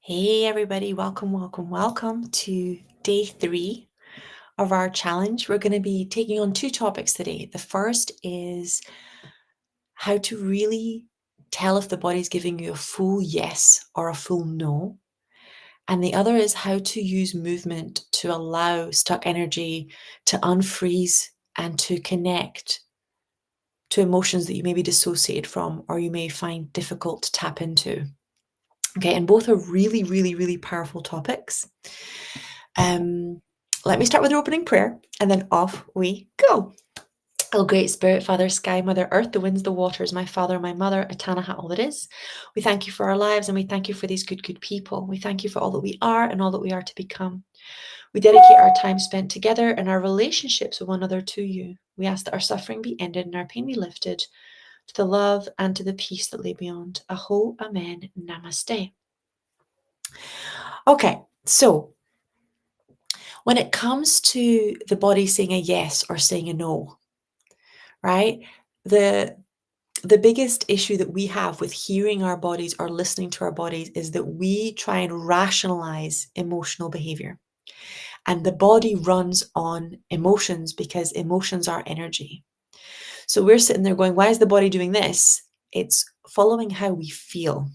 Hey, everybody, welcome to day 3 of our challenge. We're going to be taking on 2 topics today. The first is how to really tell if the body's giving you a full yes or a full no. And the other is how to use movement to allow stuck energy to unfreeze and to connect to emotions that you may be dissociated from or you may find difficult to tap into. Okay, and both are really, really, really powerful topics. Let me start with the opening prayer and then off we go. Oh, great Spirit, Father, Sky, Mother, Earth, the winds, the waters, my Father, my Mother, Atanaha, all that is. We thank you for our lives and we thank you for these good, good people. We thank you for all that we are and all that we are to become. We dedicate our time spent together and our relationships with one another to you. We ask that our suffering be ended and our pain be lifted to the love and to the peace that lay beyond. Aho, Amen, Namaste. Okay, so when it comes to the body saying a yes or saying a no, right? The biggest issue that we have with hearing our bodies or listening to our bodies is that we try and rationalize emotional behavior. And the body runs on emotions because emotions are energy. So we're sitting there going, why is the body doing this? It's following how we feel.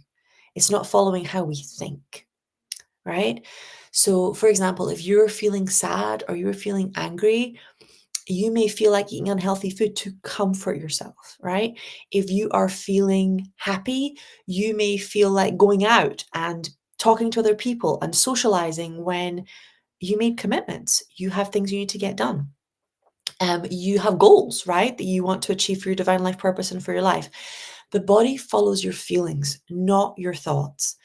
It's not following how we think, right? So, for example, if you're feeling sad or you're feeling angry, you may feel like eating unhealthy food to comfort yourself, right? If you are feeling happy, you may feel like going out and talking to other people and socializing when you made commitments. You have things you need to get done. You have goals, right? That you want to achieve for your divine life purpose and for your life. The body follows your feelings, not your thoughts.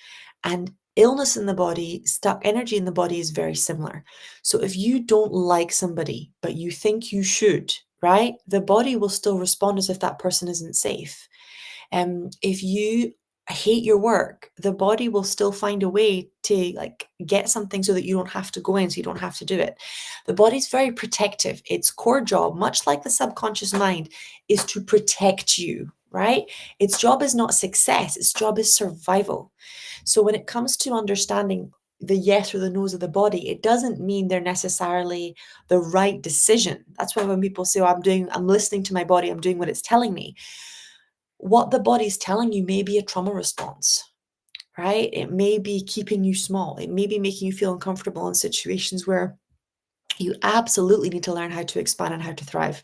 And illness in the body, stuck energy in the body is very similar. So if you don't like somebody, but you think you should, right? The body will still respond as if that person isn't safe. If you hate your work, the body will still find a way to like get something so that you don't have to go in, so you don't have to do it. The body's very protective. Its core job, much like the subconscious mind, is to protect you, right? Its job is not success, its job is survival. So when it comes to understanding the yes or the no's of the body, it doesn't mean they're necessarily the right decision. That's why when people say, oh, I'm listening to my body, I'm doing what it's telling me. What the body's telling you may be a trauma response, right? It may be keeping you small. It may be making you feel uncomfortable in situations where you absolutely need to learn how to expand and how to thrive.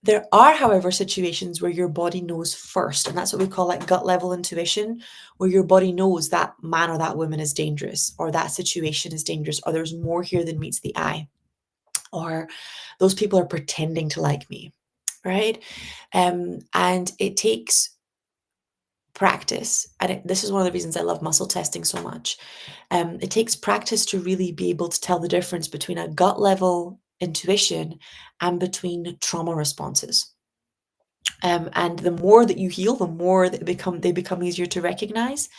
There are, however, situations where your body knows first, and that's what we call like gut level intuition, where your body knows that man or that woman is dangerous, or that situation is dangerous, or there's more here than meets the eye, or those people are pretending to like me, right? And it takes practice, and this is one of the reasons I love muscle testing so much. It takes practice to really be able to tell the difference between a gut level intuition and between trauma responses. And the more that you heal, the more that they become easier to recognize.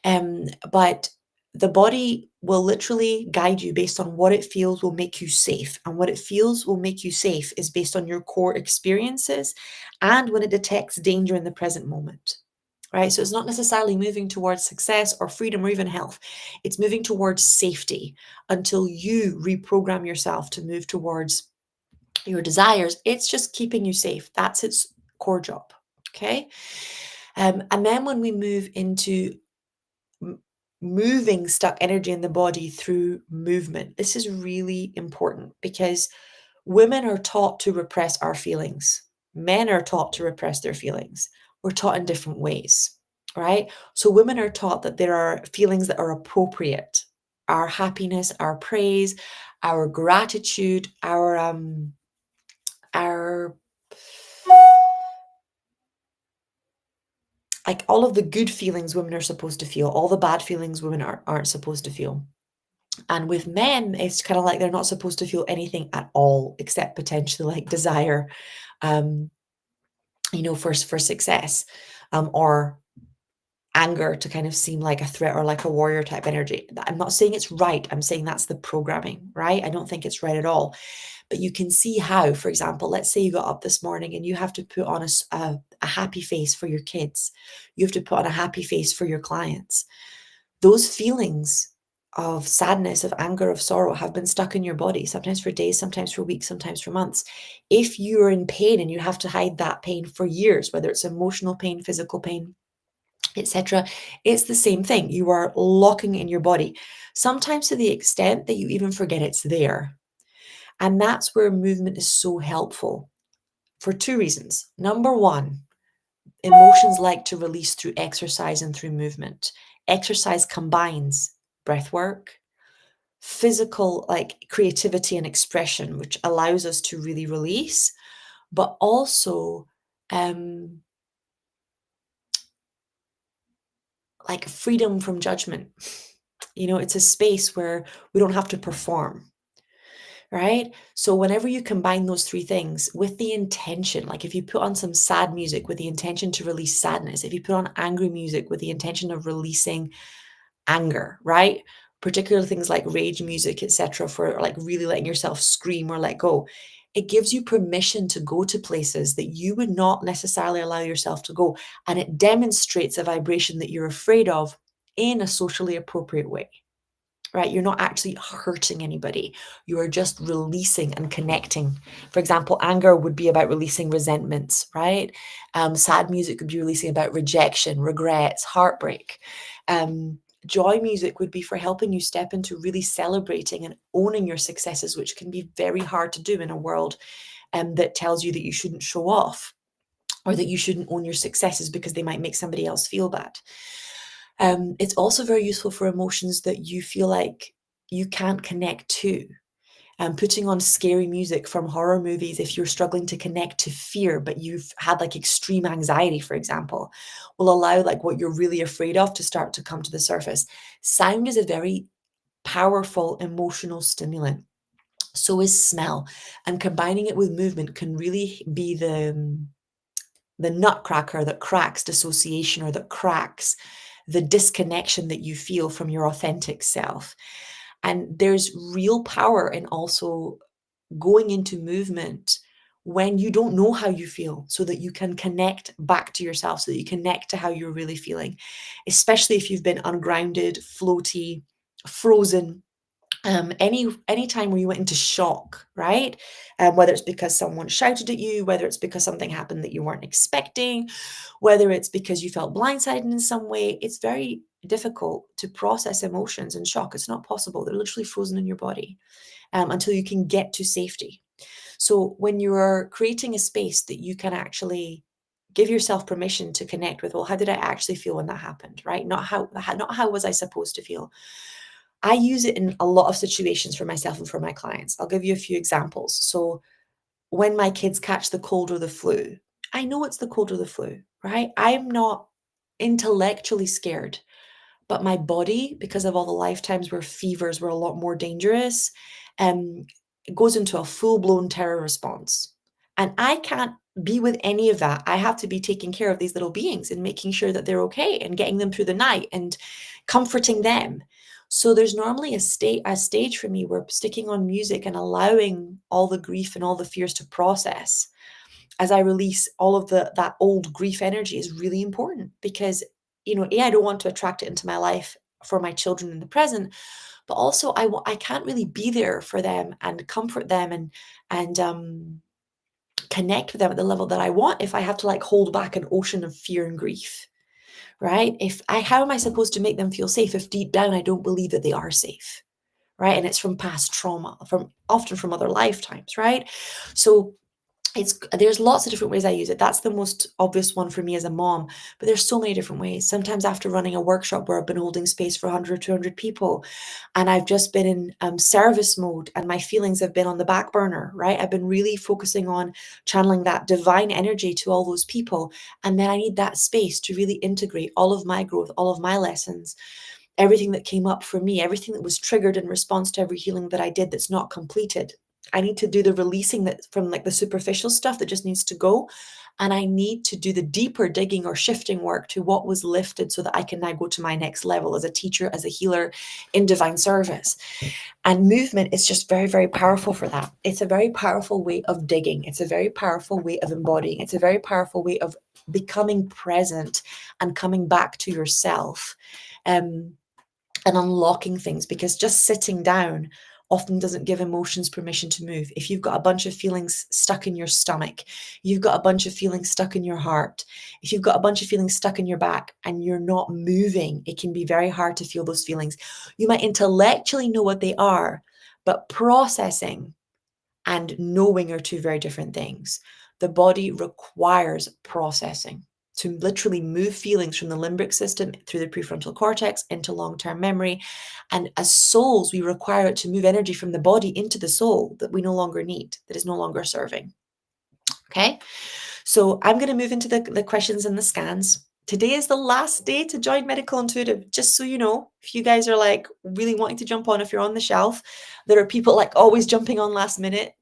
But the body will literally guide you based on what it feels will make you safe. And what it feels will make you safe is based on your core experiences and when it detects danger in the present moment. Right? So it's not necessarily moving towards success or freedom or even health. It's moving towards safety until you reprogram yourself to move towards your desires. It's just keeping you safe. That's its core job. Okay. And then when we move into moving stuck energy in the body through movement, this is really important because women are taught to repress our feelings. Men are taught to repress their feelings. We're taught in different ways, right? So women are taught that there are feelings that are appropriate. Our happiness, our praise, our gratitude, our like all of the good feelings women are supposed to feel, all the bad feelings women aren't supposed to feel. And with men, it's kind of like they're not supposed to feel anything at all, except potentially like desire, um, for success, or anger to kind of seem like a threat or like a warrior type energy. I'm not saying it's right. I'm saying that's the programming, right? I don't think it's right at all. But you can see how, for example, let's say you got up this morning and you have to put on a happy face for your kids. You have to put on a happy face for your clients. those feelings of sadness, of anger, of sorrow have been stuck in your body, sometimes for days, sometimes for weeks, sometimes for months. If you're in pain and you have to hide that pain for years, whether it's emotional pain, physical pain, etc., it's the same thing. You are locking in your body, sometimes to the extent that you even forget it's there. And that's where movement is so helpful for two reasons. Number one, emotions like to release through exercise and through movement. Exercise combines breath work, physical like creativity and expression, which allows us to really release, but also like freedom from judgment. It's a space where we don't have to perform, right? So whenever you combine those three things with the intention, like if you put on some sad music with the intention to release sadness, if you put on angry music with the intention of releasing anger, right? Particularly things like rage music, etc., for like really letting yourself scream or let go. It gives you permission to go to places that you would not necessarily allow yourself to go. And it demonstrates a vibration that you're afraid of in a socially appropriate way, right? You're not actually hurting anybody. You are just releasing and connecting. For example, anger would be about releasing resentments, right? Sad music would be releasing about rejection, regrets, heartbreak. Joy music would be for helping you step into really celebrating and owning your successes, which can be very hard to do in a world that tells you that you shouldn't show off or that you shouldn't own your successes because they might make somebody else feel bad. It's also very useful for emotions that you feel like you can't connect to. Putting on scary music from horror movies, if you're struggling to connect to fear, but you've had like extreme anxiety, for example, will allow like what you're really afraid of to start to come to the surface. Sound is a very powerful emotional stimulant. So is smell. And combining it with movement can really be the nutcracker that cracks dissociation or that cracks the disconnection that you feel from your authentic self. And there's real power in also going into movement when you don't know how you feel, so that you can connect back to yourself, so that you connect to how you're really feeling, especially if you've been ungrounded, floaty, frozen. Any time where you went into shock, right? Whether it's because someone shouted at you, whether it's because something happened that you weren't expecting, whether it's because you felt blindsided in some way, it's very difficult to process emotions in shock. It's not possible. They're literally frozen in your body until you can get to safety. So when you're creating a space that you can actually give yourself permission to connect with, well, how did I actually feel when that happened, right? Not how was I supposed to feel. I use it in a lot of situations for myself and for my clients. I'll give you a few examples. So when my kids catch the cold or the flu, I know it's the cold or the flu, right? I'm not intellectually scared, but my body, because of all the lifetimes where fevers were a lot more dangerous, um, goes into a full-blown terror response. And I can't be with any of that. I have to be taking care of these little beings and making sure that they're okay and getting them through the night and comforting them. So there's normally a stage for me where sticking on music and allowing all the grief and all the fears to process as I release all of that old grief energy is really important because, I don't want to attract it into my life for my children in the present, but also I can't really be there for them and comfort them and connect with them at the level that I want if I have to like hold back an ocean of fear and grief, right? How am I supposed to make them feel safe if deep down I don't believe that they are safe, right? And it's from past trauma, often from other lifetimes, right? So there's lots of different ways I use it. That's the most obvious one for me as a mom, but there's so many different ways. Sometimes after running a workshop where I've been holding space for 100 or 200 people, and I've just been in service mode, and my feelings have been on the back burner, right? I've been really focusing on channeling that divine energy to all those people, and then I need that space to really integrate all of my growth, all of my lessons, everything that came up for me, everything that was triggered in response to every healing that I did that's not completed. I need to do the releasing that from like the superficial stuff that just needs to go. And I need to do the deeper digging or shifting work to what was lifted so that I can now go to my next level as a teacher, as a healer in divine service. And movement is just very, very powerful for that. It's a very powerful way of digging. It's a very powerful way of embodying. It's a very powerful way of becoming present and coming back to yourself. Um, and unlocking things, because just sitting down often doesn't give emotions permission to move. If you've got a bunch of feelings stuck in your stomach, you've got a bunch of feelings stuck in your heart, if you've got a bunch of feelings stuck in your back and you're not moving, it can be very hard to feel those feelings. You might intellectually know what they are, but processing and knowing are two very different things. The body requires processing to literally move feelings from the limbic system through the prefrontal cortex into long-term memory. And as souls, we require it to move energy from the body into the soul that we no longer need, that is no longer serving. Okay, so I'm going to move into the questions and the scans. Today is the last day to join Medical Intuitive. Just so you know, if you guys are like really wanting to jump on, if you're on the shelf, there are people like always jumping on last minute.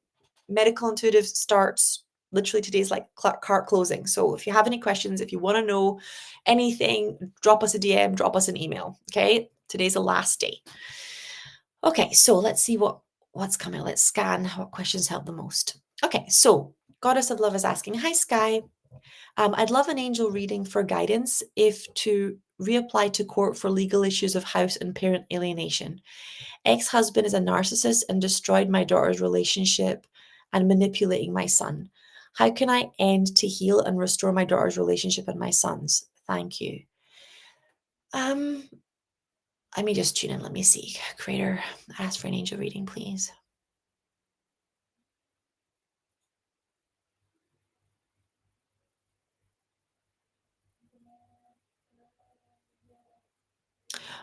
Medical Intuitive starts literally today's like cart closing. So if you have any questions, if you want to know anything, drop us a DM, drop us an email. Okay, today's the last day. Okay, so let's see what's coming. Let's scan what questions help the most. Okay, so Goddess of Love is asking, hi Sky. I'd love an angel reading for guidance if to reapply to court for legal issues of house and parent alienation. Ex-husband is a narcissist and destroyed my daughter's relationship and manipulating my son. How can I end to heal and restore my daughter's relationship and my son's? Thank you. Let me just tune in. Let me see. Creator, ask for an angel reading, please.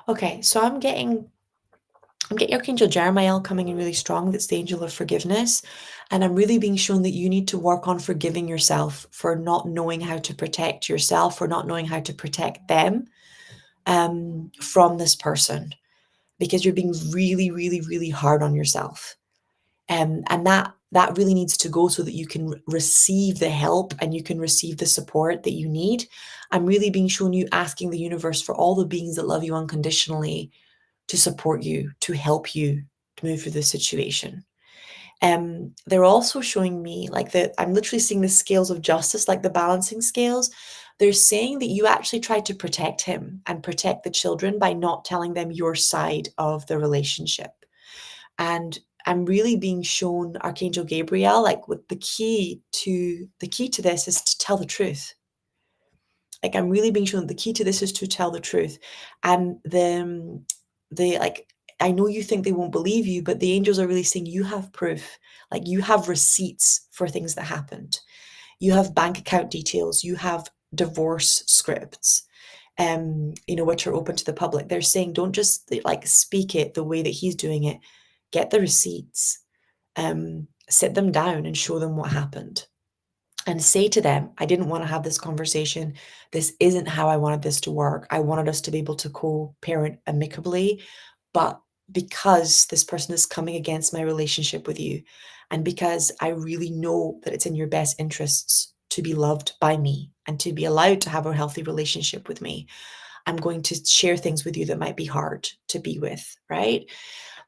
Okay, so I'm getting Archangel Jeremiah coming in really strong. That's the angel of forgiveness. And I'm really being shown that you need to work on forgiving yourself for not knowing how to protect yourself, for not knowing how to protect them from this person, because you're being really, really, really hard on yourself. And that really needs to go so that you can receive the help and you can receive the support that you need. I'm really being shown you asking the universe for all the beings that love you unconditionally to support you, to help you to move through the situation. They're also showing me like I'm literally seeing the scales of justice, like the balancing scales. They're saying that you actually tried to protect him and protect the children by not telling them your side of the relationship. And I'm really being shown Archangel Gabriel, like with the key to this is to tell the truth. Like I'm really being shown the key to this is to tell the truth. And the like I know you think they won't believe you, but the angels are really saying you have proof. Like you have receipts for things that happened. You have bank account details, you have divorce scripts, which are open to the public. They're saying don't just like speak it the way that he's doing it. Get the receipts, sit them down and show them what happened. And say to them, I didn't want to have this conversation. This isn't how I wanted this to work. I wanted us to be able to co-parent amicably, but because this person is coming against my relationship with you, and because I really know that it's in your best interests to be loved by me and to be allowed to have a healthy relationship with me, I'm going to share things with you that might be hard to be with, right?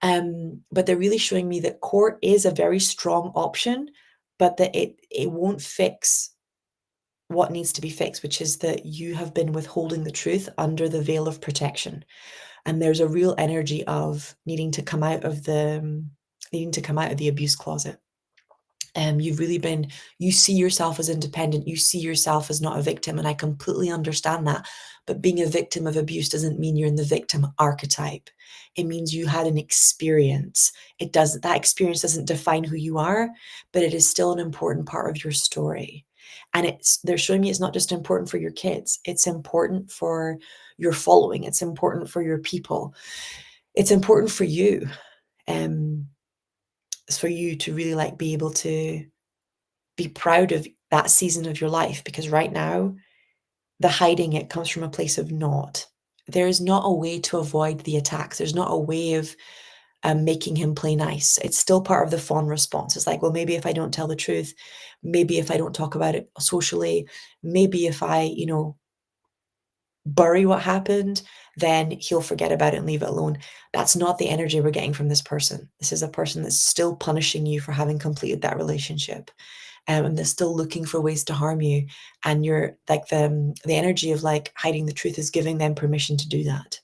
But they're really showing me that court is a very strong option, but that it won't fix what needs to be fixed, which is that you have been withholding the truth under the veil of protection. And there's a real energy of needing to come out of the abuse closet. You've really been, you see yourself as independent, you see yourself as not a victim, and I completely understand that. But being a victim of abuse doesn't mean you're in the victim archetype. It means you had an experience. That experience doesn't define who you are, but it is still an important part of your story. And they're showing me it's not just important for your kids, it's important for your following, it's important for your people, it's important for you. It's for you to really like be able to be proud of that season of your life, because right now the hiding it comes from a place of not. There is not a way to avoid the attacks. There's not a way of making him play nice. It's still part of the fawn response. It's like, well, maybe if I don't tell the truth, maybe if I don't talk about it socially, maybe if I, bury what happened, then he'll forget about it and leave it alone. That's not the energy we're getting from this person. This is a person that's still punishing you for having completed that relationship. And they're still looking for ways to harm you. And you're like the energy of like hiding the truth is giving them permission to do that.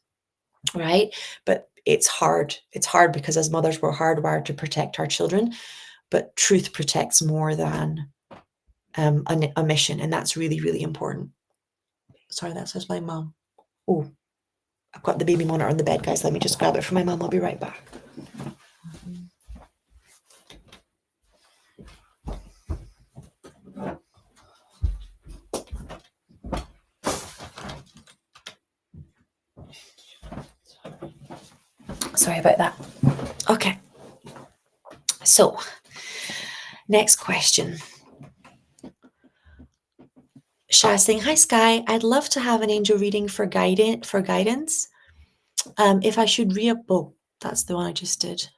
right? But it's hard. It's hard because as mothers, we're hardwired to protect our children, but truth protects more than a mission, and that's really, really important. Sorry, that says my mum. Oh, I've got the baby monitor on the bed, guys. Let me just grab it for my mum. I'll be right back. Sorry about that. Okay. So, next question. Shah saying, "Hi Sky, I'd love to have an angel reading for guidance. If I should oh, that's the one I just did.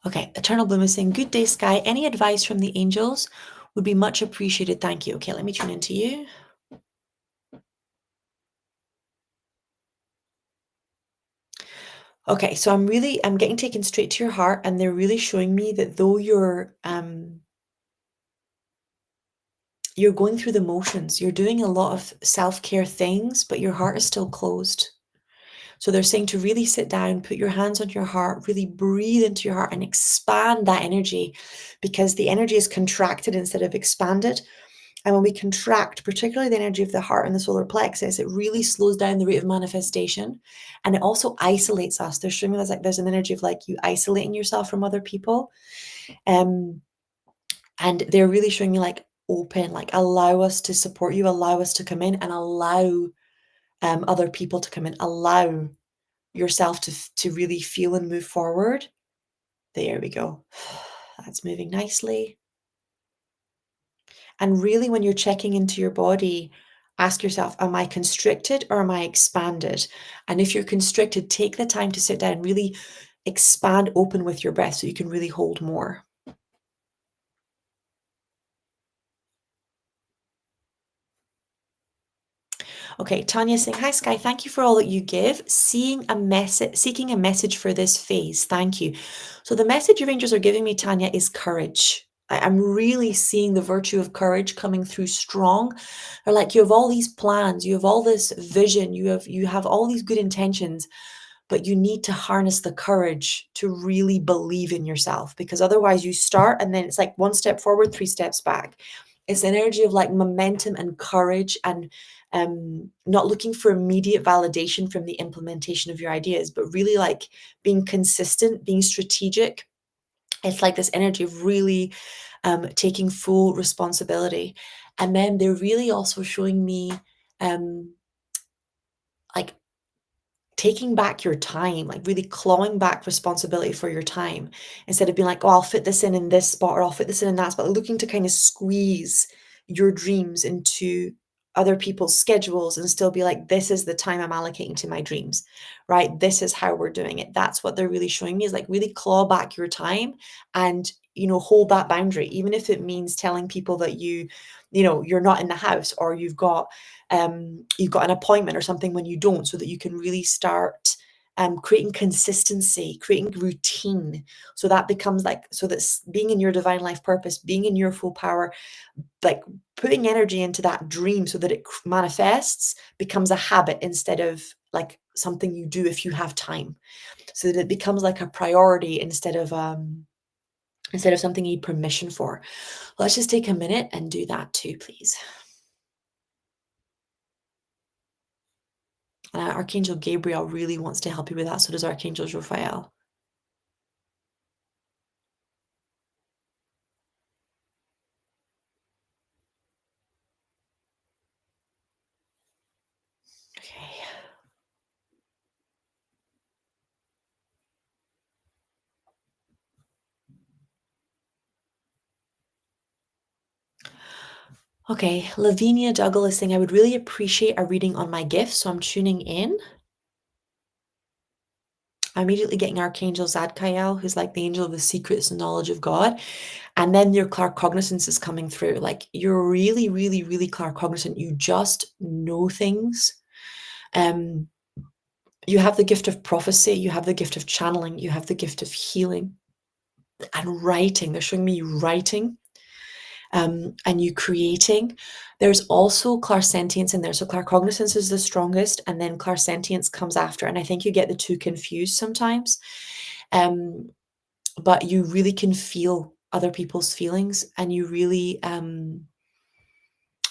Okay, Eternal Bloom is saying, good day, Sky. Any advice from the angels would be much appreciated. Thank you. Okay, let me tune into you. Okay, so I'm getting taken straight to your heart, and they're really showing me that though you're going through the motions, you're doing a lot of self-care things, but your heart is still closed. So they're saying to really sit down, put your hands on your heart, really breathe into your heart and expand that energy, because the energy is contracted instead of expanded. And when we contract, particularly the energy of the heart and the solar plexus, it really slows down the rate of manifestation. And it also isolates us. They're showing us like there's an energy of like you isolating yourself from other people. And they're really showing you like open, like allow us to support you, allow us to come in, and allow other people to come in, allow yourself to really feel and move forward. There we go. That's moving nicely. And really, when you're checking into your body, ask yourself, am I constricted or am I expanded? And if you're constricted, take the time to sit down, really expand open with your breath so you can really hold more. Okay, Tanya saying, hi Sky, thank you for all that you give. Seeking a message for this phase. Thank you. So the message your angels are giving me, Tanya, is courage. I'm really seeing the virtue of courage coming through strong. Or like you have all these plans, you have all this vision, you have all these good intentions, but you need to harness the courage to really believe in yourself, because otherwise you start and then it's like one step forward, three steps back. It's an energy of like momentum and courage, and not looking for immediate validation from the implementation of your ideas, but really like being consistent, being strategic. It's like this energy of really taking full responsibility. And then they're really also showing me like taking back your time, like really clawing back responsibility for your time, instead of being like, oh, I'll fit this in this spot, or I'll fit this in that spot, looking to kind of squeeze your dreams into other people's schedules and still be like, this is the time I'm allocating to my dreams, right? This is how we're doing it. That's what they're really showing me, is like really claw back your time and, hold that boundary, even if it means telling people that you're not in the house, or you've got an appointment or something when you don't, so that you can really start creating consistency, creating routine. So that becomes like, so that's being in your divine life purpose, being in your full power, like putting energy into that dream so that it manifests, becomes a habit instead of like something you do if you have time. So that it becomes like a priority instead of something you need permission for. Let's just take a minute and do that too, please. Archangel Gabriel really wants to help you with that. So does Archangel Raphael. Okay. Okay, Lavinia Douglas saying, I would really appreciate a reading on my gifts, so I'm tuning in. I'm immediately getting Archangel Zadkiel, who's like the angel of the secrets and knowledge of God. And then your claircognizance is coming through. Like you're really, really, really claircognizant. You just know things. You have the gift of prophecy. You have the gift of channeling. You have the gift of healing and writing. They're showing me you writing. and you creating. There's also clairsentience in there. So claircognizance is the strongest, and then clairsentience comes after. And I think you get the two confused sometimes. Um, but you really can feel other people's feelings, and you really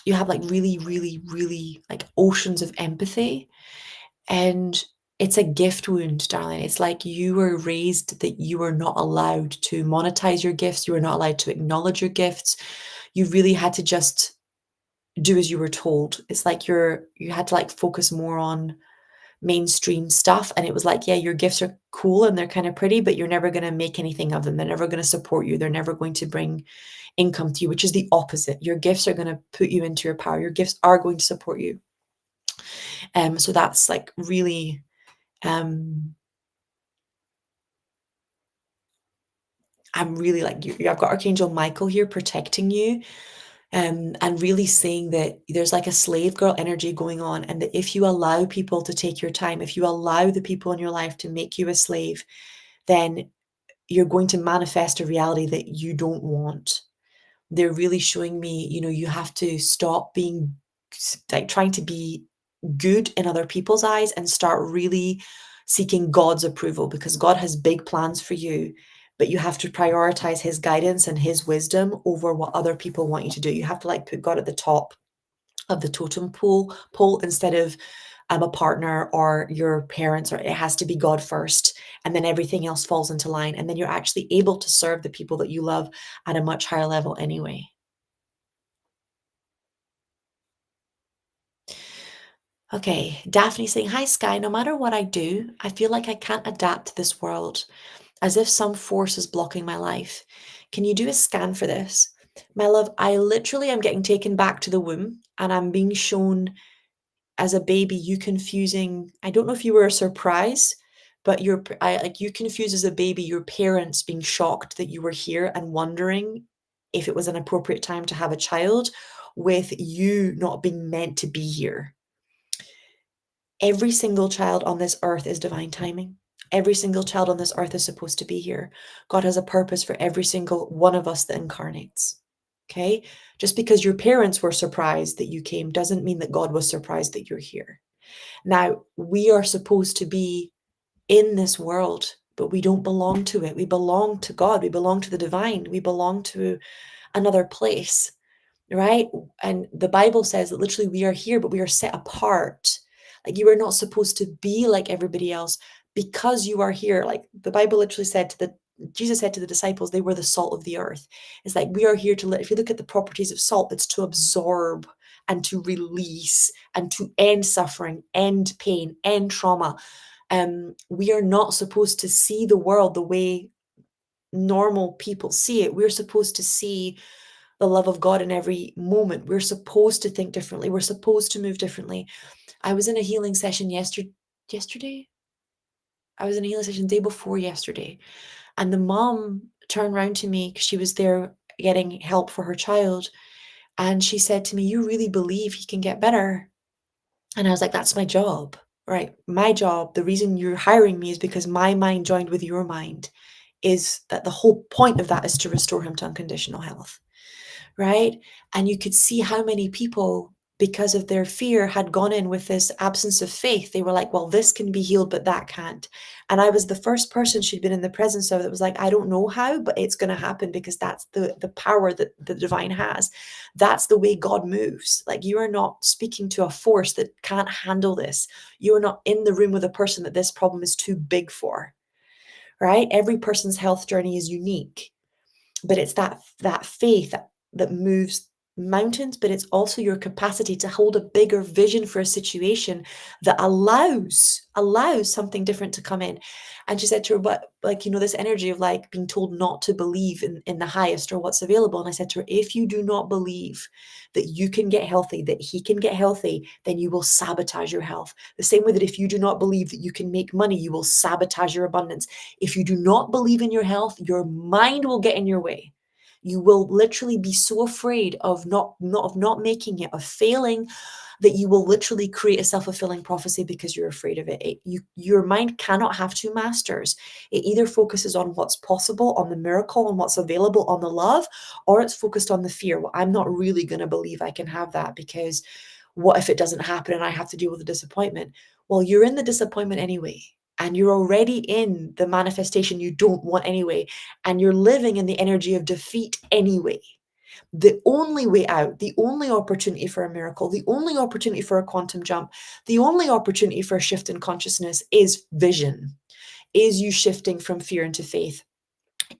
you have like really, really, really like oceans of empathy. And it's a gift wound, darling. It's like you were raised that you were not allowed to monetize your gifts. You were not allowed to acknowledge your gifts. You really had to just do as you were told. It's like you had to like focus more on mainstream stuff. And it was like, yeah, your gifts are cool and they're kind of pretty, but you're never going to make anything of them. They're never going to support you. They're never going to bring income to you, which is the opposite. Your gifts are going to put you into your power. Your gifts are going to support you. So that's like really um I'm really like I've got Archangel Michael here protecting you, and really saying that there's like a slave girl energy going on, and that if you allow people to take your time, if you allow the people in your life to make you a slave, then you're going to manifest a reality that you don't want. They're really showing me, you have to stop being like trying to be good in other people's eyes and start really seeking God's approval, because God has big plans for you, but you have to prioritize his guidance and his wisdom over what other people want you to do. You have to like put God at the top of the totem pole instead of a partner or your parents, or it has to be God first, and then everything else falls into line, and then you're actually able to serve the people that you love at a much higher level anyway. Okay, Daphne saying, "Hi Sky, no matter what I do, I feel like I can't adapt to this world, as if some force is blocking my life. Can you do a scan for this?" My love, I literally am getting taken back to the womb, and I'm being shown as a baby you confusing, I don't know if you were a surprise, but like you confused as a baby your parents being shocked that you were here and wondering if it was an appropriate time to have a child, with you not being meant to be here. Every single child on this earth is divine timing. Every single child on this earth is supposed to be here. God has a purpose for every single one of us that incarnates. Okay? Just because your parents were surprised that you came doesn't mean that God was surprised that you're here. Now, we are supposed to be in this world, but we don't belong to it. We belong to God. We belong to the divine. We belong to another place, right? And the Bible says that literally we are here, but we are set apart. Like you are not supposed to be like everybody else because you are here. Like the Bible literally said Jesus said to the disciples, they were the salt of the earth. It's like we are here to if you look at the properties of salt, it's to absorb and to release and to end suffering, end pain, end trauma. We are not supposed to see the world the way normal people see it. We're supposed to see the love of God in every moment. We're supposed to think differently. We're supposed to move differently. I was in a healing session yesterday. I was in a healing session the day before yesterday, and the mom turned around to me because she was there getting help for her child, and she said to me, "You really believe he can get better?" And I was like, "That's my job, right? My job. The reason you're hiring me is because my mind joined with your mind. Is that the whole point of that is to restore him to unconditional health." Right? And you could see how many people, because of their fear, had gone in with this absence of faith. They were like, well, this can be healed, but that can't. And I was the first person she'd been in the presence of that was like, I don't know how, but it's going to happen because that's the power that the divine has. That's the way God moves. Like you are not speaking to a force that can't handle this. You are not in the room with a person that this problem is too big for. Right? Every person's health journey is unique, but it's that faith that moves mountains, but it's also your capacity to hold a bigger vision for a situation that allows something different to come in. And she said to her, but like, this energy of like being told not to believe in the highest or what's available. And I said to her, if you do not believe that you can get healthy, that he can get healthy, then you will sabotage your health. The same way that if you do not believe that you can make money, you will sabotage your abundance. If you do not believe in your health, your mind will get in your way. You will literally be so afraid of not making it, of failing, that you will literally create a self-fulfilling prophecy because you're afraid of it. Your mind cannot have two masters. It either focuses on what's possible, on the miracle, on what's available, on the love, or it's focused on the fear. Well, I'm not really going to believe I can have that because what if it doesn't happen and I have to deal with the disappointment? Well, you're in the disappointment anyway. And you're already in the manifestation you don't want anyway. And you're living in the energy of defeat anyway. The only way out, the only opportunity for a miracle, the only opportunity for a quantum jump, the only opportunity for a shift in consciousness is vision, is you shifting from fear into faith,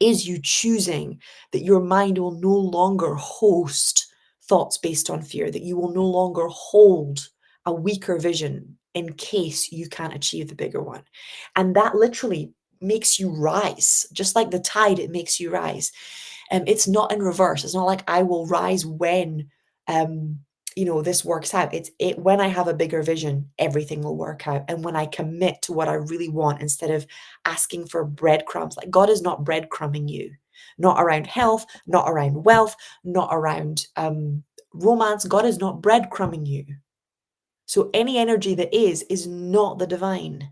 is you choosing that your mind will no longer host thoughts based on fear, that you will no longer hold a weaker vision in case you can't achieve the bigger one. And that literally makes you rise, just like the tide, it makes you rise. It's not in reverse. It's not like I will rise when this works out. It when I have a bigger vision, everything will work out. And when I commit to what I really want instead of asking for breadcrumbs, like God is not breadcrumbing you, not around health, not around wealth, not around romance. God is not breadcrumbing you. So any energy that is not the divine.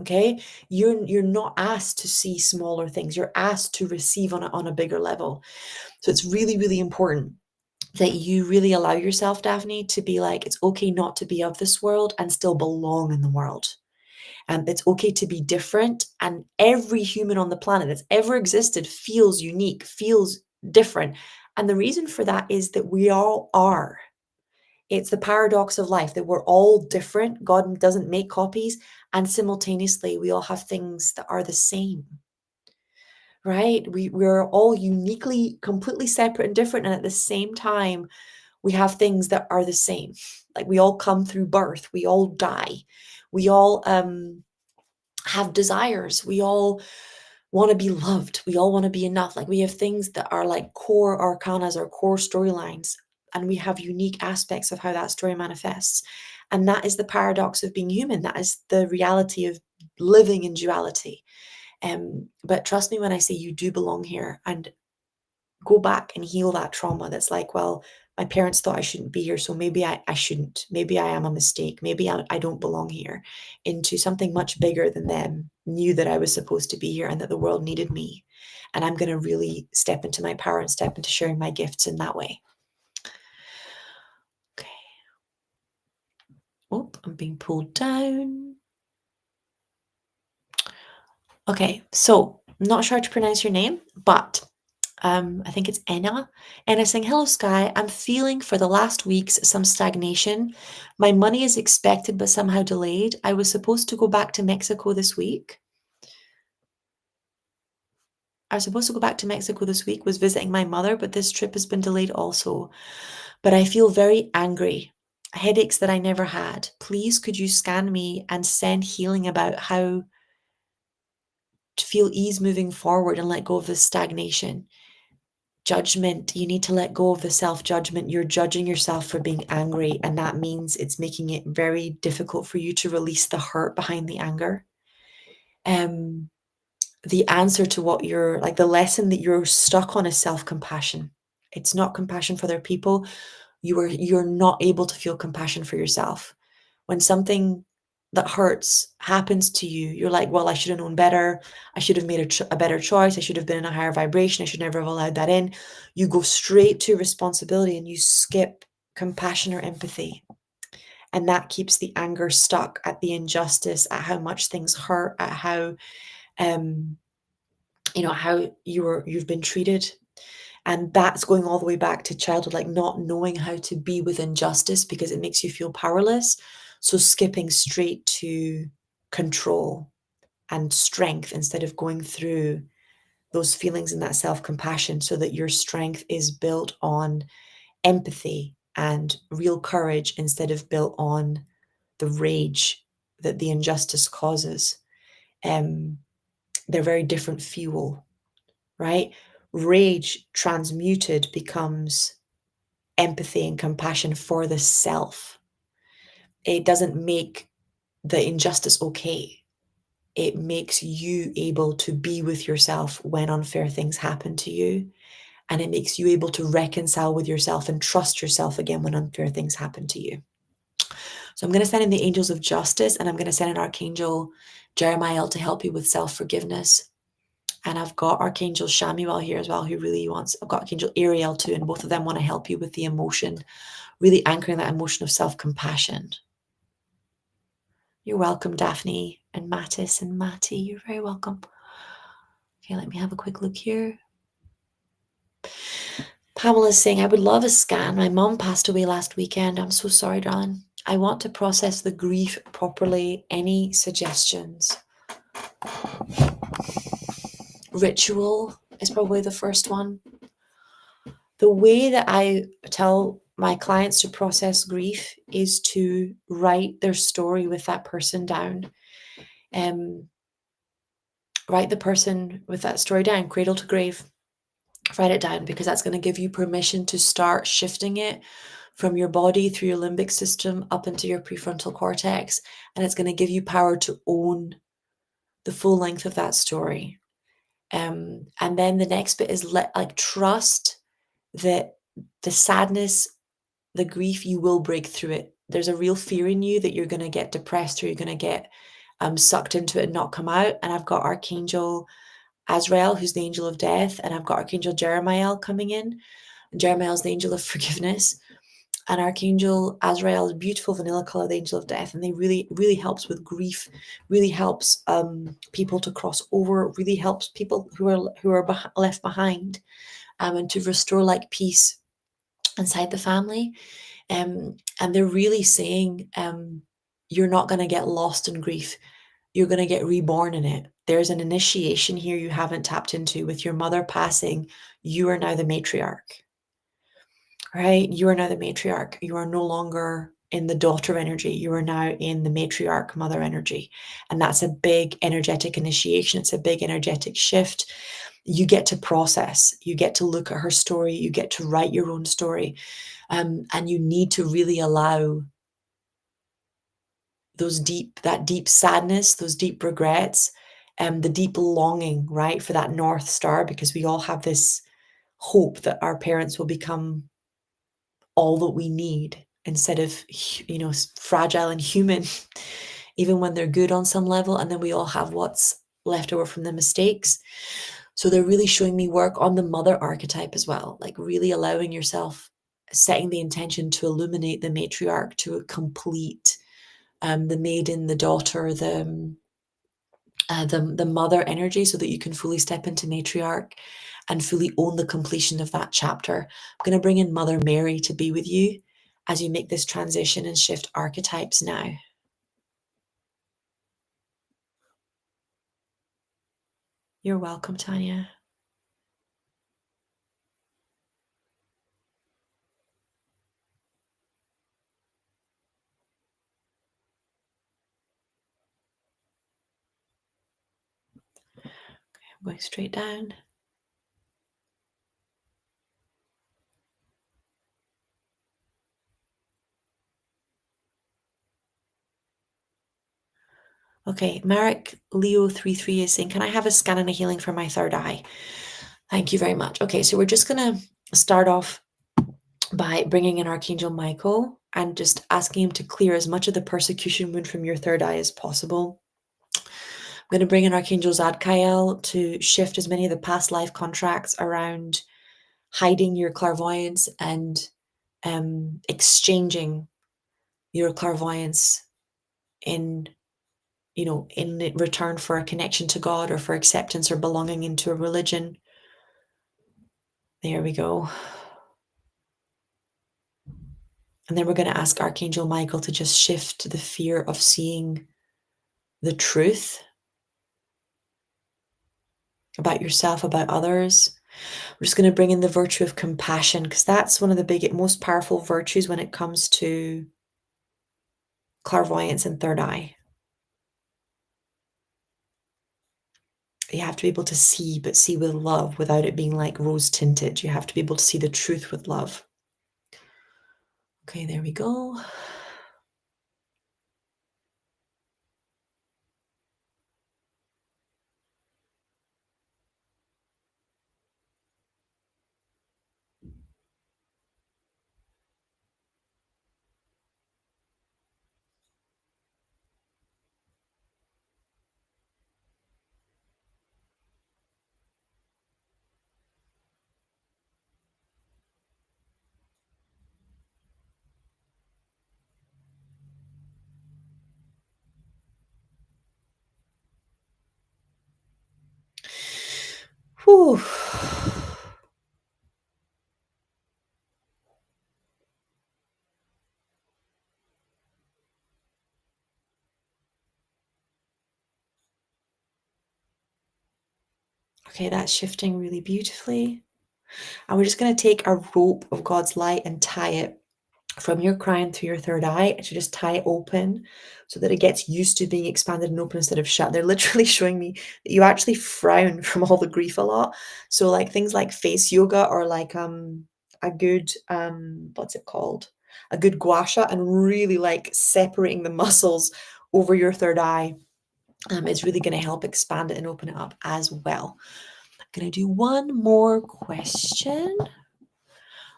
Okay, you're not asked to see smaller things. You're asked to receive on a bigger level. So it's really, really important that you really allow yourself, Daphne, to be like, it's okay not to be of this world and still belong in the world. And it's okay to be different. And every human on the planet that's ever existed feels unique, feels different. And the reason for that is that we all are. It's the paradox of life that we're all different. God doesn't make copies. And simultaneously, we all have things that are the same, right? We're all uniquely, completely separate and different. And at the same time, we have things that are the same. Like we all come through birth, we all die, we all have desires, we all want to be loved, we all want to be enough. Like we have things that are like core arcanas or core storylines, and we have unique aspects of how that story manifests. And that is the paradox of being human. That is the reality of living in duality. But trust me when I say you do belong here, and go back and heal that trauma that's like, well, my parents thought I shouldn't be here, so maybe I shouldn't. Maybe I am a mistake. Maybe I don't belong here. Into something much bigger than them knew that I was supposed to be here and that the world needed me. And I'm going to really step into my power and step into sharing my gifts in that way. Okay. Oh, I'm being pulled down. Okay, so I'm not sure how to pronounce your name, but I think it's Enna. Enna saying, hello, Sky. I'm feeling for the last weeks some stagnation. My money is expected, but somehow delayed. I was supposed to go back to Mexico this week. Was visiting my mother, but this trip has been delayed also. But I feel very angry. Headaches that I never had. Please, could you scan me and send healing about how to feel ease moving forward and let go of this stagnation? Judgment, you need to let go of the self-judgment. You're judging yourself for being angry, and that means it's making it very difficult for you to release the hurt behind the anger. The answer to what you're like, the lesson that you're stuck on is self-compassion. It's not compassion for other people. You're not able to feel compassion for yourself. When something that hurts happens to you, you're like, well, I should have known better. I should have made a better choice. I should have been in a higher vibration. I should never have allowed that in. You go straight to responsibility and you skip compassion or empathy. And that keeps the anger stuck at the injustice, at how much things hurt, at how how you've been treated. And that's going all the way back to childhood, like not knowing how to be with injustice because it makes you feel powerless. So skipping straight to control and strength instead of going through those feelings and that self-compassion, so that your strength is built on empathy and real courage instead of built on the rage that the injustice causes. They're very different fuel, right? Rage transmuted becomes empathy and compassion for the self. It doesn't make the injustice okay. It makes you able to be with yourself when unfair things happen to you. and it makes you able to reconcile with yourself and trust yourself again when unfair things happen to you. So I'm going to send in the angels of justice, and I'm going to send in Archangel Jeremiah to help you with self-forgiveness. And I've got Archangel Shamuel here as well, who really wants, I've got Archangel Ariel too, and both of them want to help you with the emotion, really anchoring that emotion of self-compassion. You're welcome, Daphne and Mattis and Matty. You're very welcome. Okay, let me have a quick look here. Pamela's saying, I would love a scan. My mum passed away last weekend. I'm so sorry, darling. I want to process the grief properly. Any suggestions? Ritual is probably the first one. The way that I tell my clients to process grief is to write their story with that person down. Write the person with that story down, cradle to grave. Write it down, because that's going to give you permission to start shifting it from your body through your limbic system up into your prefrontal cortex. And it's going to give you power to own the full length of that story. And then the next bit is trust that the sadness, the grief, you will break through it. There's a real fear in you that you're going to get depressed, or you're going to get sucked into it and not come out. And I've got Archangel Azrael, who's the angel of death, and I've got Archangel Jeremiah coming in. And Jeremiah is the angel of forgiveness. And Archangel Azrael is beautiful vanilla color, the angel of death, and they really helps with grief, really helps people to cross over, really helps people who are left behind, and to restore like peace inside the family. And they're really saying you're not going to get lost in grief. You're going to get reborn in it. There's an initiation here you haven't tapped into. With your mother passing, you are now the matriarch. Right? You are now the matriarch. You are no longer in the daughter energy. You are now in the matriarch mother energy. And that's a big energetic initiation. It's a big energetic shift. You get to process. You get to look at her story. You get to write your own story. And you need to really allow that deep sadness, those deep regrets, the deep longing, right, for that North Star, because we all have this hope that our parents will become all that we need instead of, fragile and human, even when they're good on some level. And then we all have what's left over from the mistakes. So they're really showing me work on the mother archetype as well, like really allowing yourself, setting the intention to illuminate the matriarch, to complete the maiden, the daughter, the mother energy, so that you can fully step into matriarch and fully own the completion of that chapter. I'm going to bring in Mother Mary to be with you as you make this transition and shift archetypes now. You're welcome, Tanya. Okay, I'm going straight down. Okay, Marek Leo 33 is saying, can I have a scan and a healing for my third eye? Thank you very much. Okay, so we're just going to start off by bringing in Archangel Michael and just asking him to clear as much of the persecution wound from your third eye as possible. I'm going to bring in Archangel Zadkiel to shift as many of the past life contracts around hiding your clairvoyance and exchanging your clairvoyance in return for a connection to God, or for acceptance or belonging into a religion. There we go. And then we're going to ask Archangel Michael to just shift the fear of seeing the truth about yourself, about others. We're just going to bring in the virtue of compassion, because that's one of the most powerful virtues when it comes to clairvoyance and third eye. You have to be able to see, but see with love, without it being like rose tinted. You have to be able to see the truth with love. Okay, there we go. Whew. Okay, that's shifting really beautifully. And we're just going to take a rope of God's light and tie it from your crown to your third eye, and to just tie it open so that it gets used to being expanded and open instead of shut. They're literally showing me that you actually frown from all the grief a lot. So like things like face yoga, or like a good what's it called? A good gua sha, and really like separating the muscles over your third eye is really going to help expand it and open it up as well. I'm going to do one more question.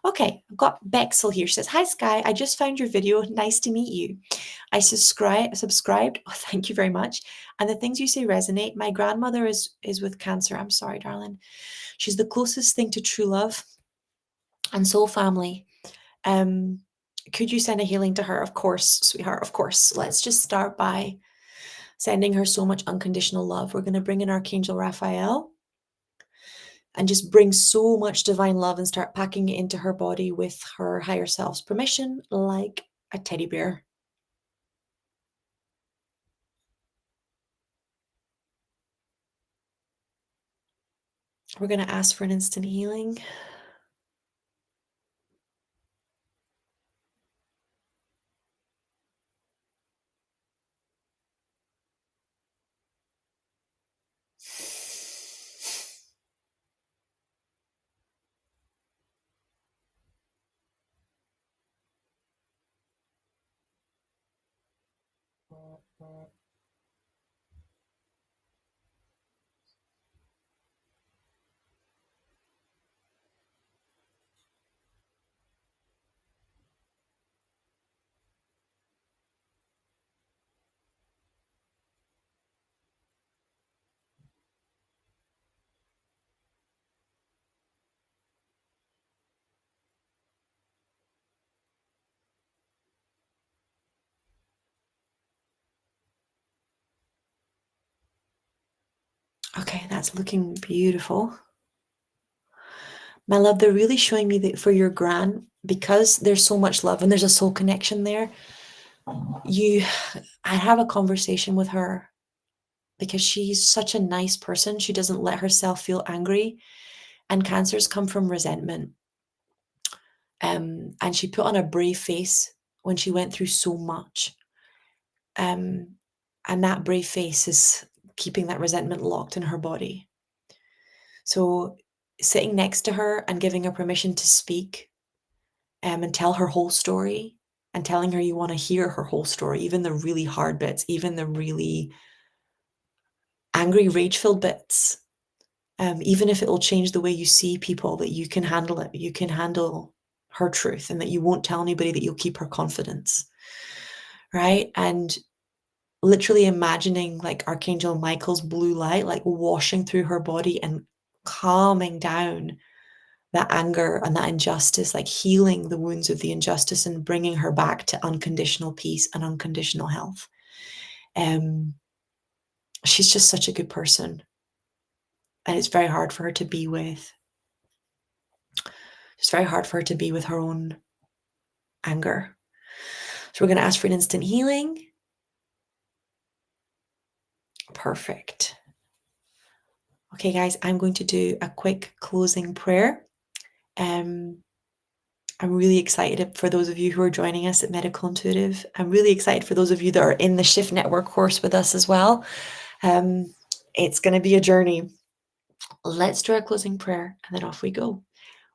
Okay, I've got Bexel here. She says, "Hi Sky, I just found your video. Nice to meet you. I subscribed. Oh, thank you very much. And the things you say resonate. My grandmother is with cancer. I'm sorry, darling. She's the closest thing to true love and soul family. Um, could you send a healing to her? Of course, sweetheart. Of course. Let's just start by sending her so much unconditional love. We're going to bring in Archangel Raphael and just bring so much divine love and start packing it into her body with her higher self's permission, like a teddy bear. We're going to ask for an instant healing. Okay, that's looking beautiful. My love, they're really showing me that for your gran, because there's so much love and there's a soul connection there, I have a conversation with her because she's such a nice person. She doesn't let herself feel angry, and cancers come from resentment. And she put on a brave face when she went through so much. And that brave face is keeping that resentment locked in her body. So sitting next to her and giving her permission to speak, and tell her whole story, and telling her you want to hear her whole story, even the really hard bits, even the really angry, rage-filled bits, even if it will change the way you see people, that you can handle it, you can handle her truth, and that you won't tell anybody, that you'll keep her confidence, right? And literally imagining like Archangel Michael's blue light like washing through her body and calming down that anger and that injustice, like healing the wounds of the injustice and bringing her back to unconditional peace and unconditional health. She's just such a good person, and it's very hard for her to be with. It's very hard for her to be with her own anger. So we're going to ask for an instant healing. Perfect. Okay, guys, I'm going to do a quick closing prayer. I'm really excited for those of you who are joining us at Medical Intuitive. I'm really excited for those of you that are in the Shift Network course with us as well. It's going to be a journey. Let's do our closing prayer and then off we go.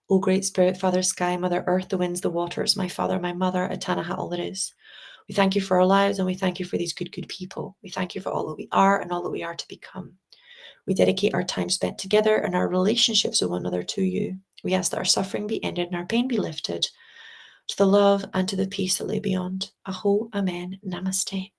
O Great Spirit, Father Sky, Mother Earth, the winds, the waters, my Father, my Mother, Atanaha, all that is. We thank you for our lives, and we thank you for these good, good people. We thank you for all that we are and all that we are to become. We dedicate our time spent together and our relationships with one another to you. We ask that our suffering be ended and our pain be lifted, to the love and to the peace that lay beyond. Aho, Amen, Namaste.